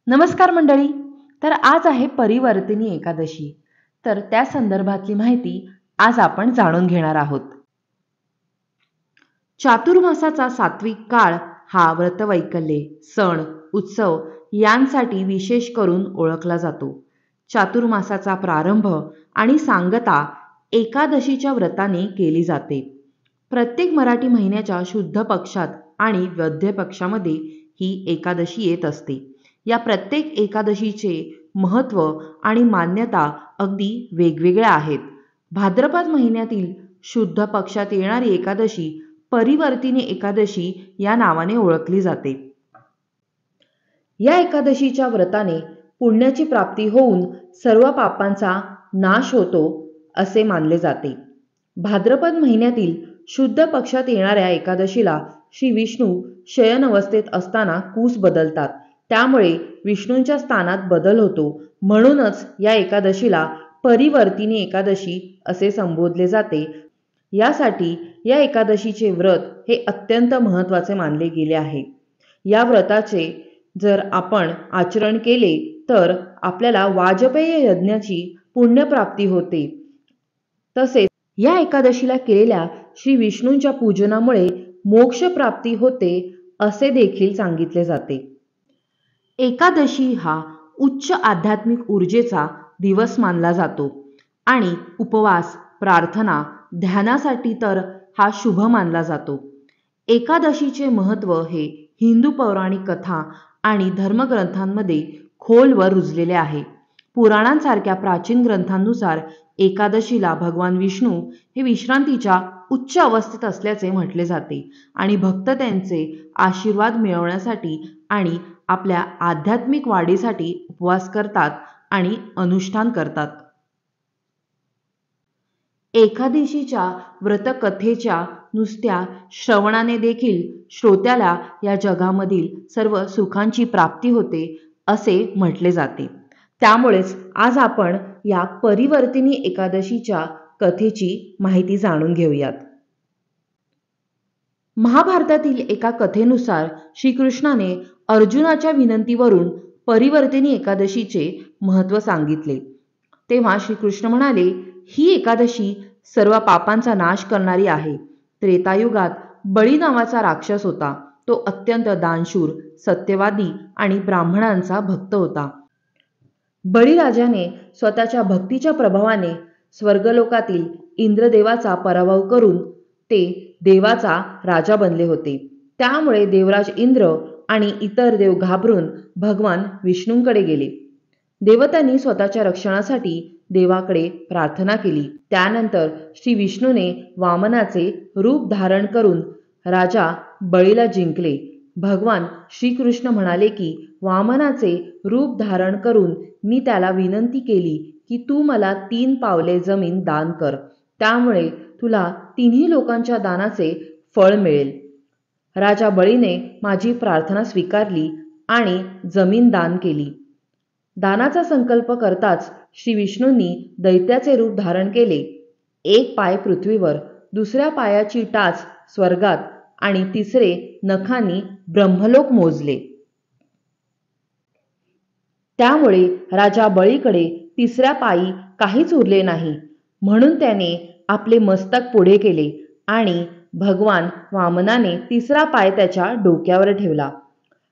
नमस्कार मंडळी. तर आज आहे परिवर्तिनी एकादशी. तर त्या संदर्भातली माहिती आज आपण जाणून घेणार आहोत. चातुर्मासाचा सात्विक काळ हा व्रतवैकल्ये, सण, उत्सव यांसाठी विशेष करून ओळखला जातो. चातुर्मासाचा प्रारंभ आणि सांगता एकादशीच्या व्रताने केली जाते. प्रत्येक मराठी महिन्याच्या शुद्ध पक्षात आणि वद्य पक्षामध्ये ही एकादशी येत असते. या प्रत्येक एकादशीचे महत्त्व आणि मान्यता अगदी वेगवेगळ्या आहेत. भाद्रपद महिन्यातील शुद्ध पक्षात येणारी एकादशी परिवर्तिनी एकादशी या नावाने ओळखली जाते. या एकादशीच्या व्रताने पुण्याची प्राप्ती होऊन सर्व पापांचा नाश होतो असे मानले जाते. भाद्रपद महिन्यातील शुद्ध पक्षात येणाऱ्या एकादशीला श्री विष्णू शयन अवस्थेत असताना कूस बदलतात. त्यामुळे विष्णूंच्या स्थानात बदल होतो. म्हणूनच या एकादशीला परिवर्तिनी एकादशी असे संबोधले जाते. यासाठी या एकादशीचे व्रत हे अत्यंत महत्त्वाचे मानले गेले आहे. या व्रताचे जर आपण आचरण केले तर आपल्याला वाजपेय यज्ञाची पुण्यप्राप्ती होते. तसेच या एकादशीला केलेल्या श्री विष्णूंच्या पूजनामुळे मोक्षप्राप्ती होते असे देखील सांगितले जाते. एकादशी हा उच्च आध्यात्मिक ऊर्जेचा दिवस मानला जातो आणि उपवास, प्रार्थना, ध्यानासाठी तर हा शुभ मानला जातो. एकादशीचे महत्त्व हे हिंदू पौराणिक कथा आणि धर्मग्रंथांमध्ये खोलवर रुजलेले आहे. पुराणांसारख्या प्राचीन ग्रंथांनुसार एकादशीला भगवान विष्णू हे विश्रांतीच्या उच्च अवस्थेत असल्याचे म्हटले जाते आणि भक्त त्यांचे आशीर्वाद मिळवण्यासाठी आणि आपल्या आध्यात्मिक वाढीसाठी उपवास करतात आणि अनुष्ठान करतात. एकादशीच्या व्रतकथेच्या नुसत्या श्रवणाने देखील श्रोत्याला या जगामधील सर्व सुखांची प्राप्ती होते असे म्हटले जाते. त्यामुळेच आज आपण या परिवर्तिनी एकादशीच्या कथेची माहिती जाणून घेऊयात. महाभारतातील एका कथेनुसार श्रीकृष्णाने अर्जुनाच्या विनंतीवरून परिवर्तिनी एकादशीचे महत्त्व सांगितले. तेव्हा श्रीकृष्ण म्हणाले, ही एकादशी सर्व पापांचा नाश करणारी आहे. त्रेतायुगात बळी नावाचा राक्षस होता. तो अत्यंत दानशूर, सत्यवादी आणि ब्राह्मणांचा भक्त होता. बळीराजाने स्वतःच्या भक्तीच्या प्रभावाने स्वर्गलोकातील इंद्रदेवाचा पराभव करून ते देवाचा राजा बनले होते. त्यामुळे देवराज इंद्र आणि इतर देव घाबरून भगवान विष्णूंकडे गेले. देवतांनी स्वतःच्या रक्षणासाठी देवाकडे प्रार्थना केली. त्यानंतर श्री विष्णूने वामनाचे रूप धारण करून राजा बळीला जिंकले. भगवान श्रीकृष्ण म्हणाले की वामनाचे रूप धारण करून मी त्याला विनंती केली की तू मला 3 पावले जमीन दान कर. त्यामुळे तुला तिन्ही लोकांच्या दानाचे फळ मिळेल. राजा बळीने माझी प्रार्थना स्वीकारली आणि जमीन दान केली. दानाचा संकल्प करताच श्री विष्णूंनी दैत्याचे रूप धारण केले. एक पाय पृथ्वीवर, दुसऱ्या पायाची टाच स्वर्गात आणि तिसरे नखांनी ब्रह्मलोक मोजले. त्यामुळे राजा बळीकडे तिसऱ्या पायी काहीच उरले नाही. म्हणून त्याने आपले मस्तक पुढे केले आणि भगवान वामनाने तिसरा पाय त्याच्या डोक्यावर ठेवला.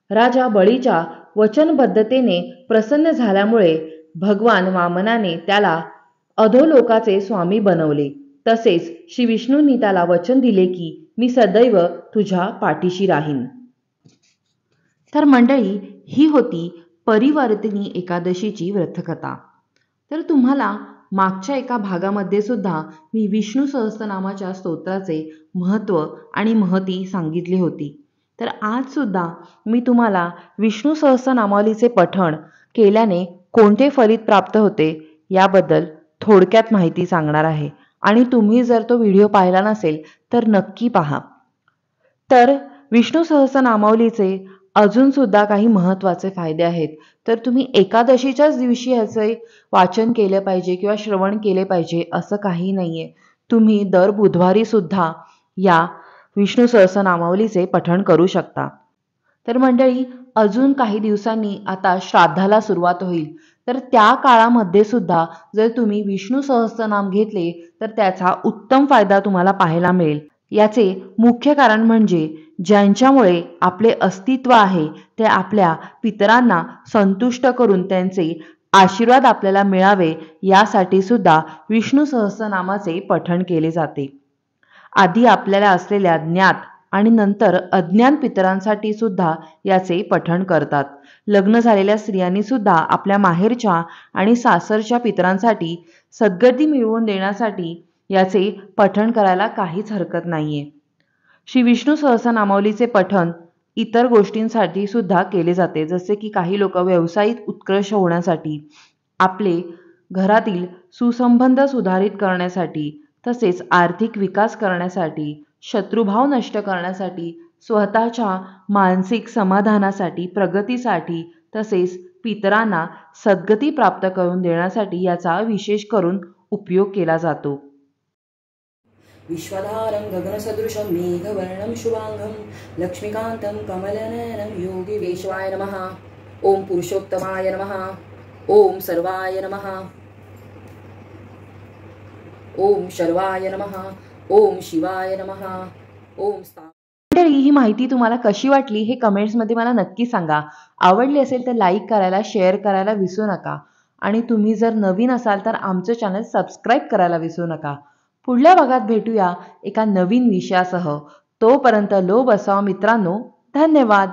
राजा बळीच्या वचनबद्धतेने प्रसन्न झाल्यामुळे भगवान वामनाने त्याला अधोलोकाचे स्वामी बनवले. तसेच श्री विष्णूंनी त्याला वचन दिले की मी सदैव तुझ्या पाठीशी राहीन. तर मंडळी, ही होती परिवर्तिनी एकादशीची व्रतकथा. तर तुम्हाला मागच्या एका भागामध्ये सुद्धा मी विष्णू सहस्त्रनामाच्या स्तोत्राचे महत्त्व आणि महती सांगितली होती. तर आज सुद्धा मी तुम्हाला विष्णू सहस्त्रनामावलीचे पठण केल्याने कोणते फलित प्राप्त होते याबद्दल थोडक्यात माहिती सांगणार आहे. आणि तुम्ही जर तो व्हिडिओ पाहिला नसेल तर नक्की पहा. तर विष्णू सहस्त्रनामावलीचे अजून सुद्धा काही महत्त्वाचे फायदे आहेत. तर तुम्ही एकादशीच्याच दिवशी याचे वाचन केले पाहिजे किंवा श्रवण केले पाहिजे असं काही नाहीये. तुम्ही दर बुधवारी सुद्धा या विष्णू सहस्त्रनामावलीचे पठण करू शकता. तर मंडळी, अजून काही दिवसांनी आता श्राद्धाला सुरुवात होईल, तर त्या काळामध्ये सुद्धा जर तुम्ही विष्णू सहस्त्रनाम घेतले तर त्याचा उत्तम फायदा तुम्हाला पाहायला मिळेल. याचे मुख्य कारण म्हणजे ज्यांच्यामुळे आपले अस्तित्व आहे ते आपल्या पितरांना संतुष्ट करून त्यांचे आशीर्वाद आपल्याला मिळावे यासाठी सुद्धा विष्णू सहस्त्रनामाचे पठण केले जाते. आधी आपल्याला असलेल्या ज्ञात आणि नंतर अज्ञात पितरांसाठी सुद्धा याचे पठण करतात. लग्न झालेल्या स्त्रियांनी सुद्धा आपल्या माहेरच्या आणि सासरच्या पितरांसाठी सद्गती मिळवून देण्यासाठी याचे पठण करायला काहीच हरकत नाहीये. श्री विष्णू सहस्रनामावलीचे पठण इतर गोष्टींसाठी सुद्धा केले जाते, जसे की काही लोक व्यावसायिक उत्कर्ष होण्यासाठी, आपले घरातील सुसंबंध सुधारित करण्यासाठी, तसेच आर्थिक विकास करण्यासाठी, शत्रुभाव नष्ट करण्यासाठी, स्वतःच्या मानसिक समाधानासाठी, प्रगतीसाठी, तसेच पितरांना सद्गती प्राप्त करून देण्यासाठी याचा विशेष करून उपयोग केला जातो. विश्वधारं गगनसदृशं मेघवर्णं शुभांगं लक्ष्मीकान्तं कमलनयनं योगिवेश्वाय नमः. ओम पुरुषोत्तमाय नमः. ओम सर्वाय नमः. ओम शर्वाय नमः. ओम शिवाय नमः. ओम मंडळी, ही माहिती तुम्हाला कशी वाटली हे कमेंट्समध्ये मला नक्की सांगा. आवडली असेल तर लाईक करायला, शेअर करायला विसरू नका. आणि तुम्ही जर नवीन असाल तर आमचं चॅनल सबस्क्राईब करायला विसरू नका. पुढल्या भागात भेटूया एका नवीन विषयासह. तोपर्यंत लो बसाव मित्रांनो. धन्यवाद.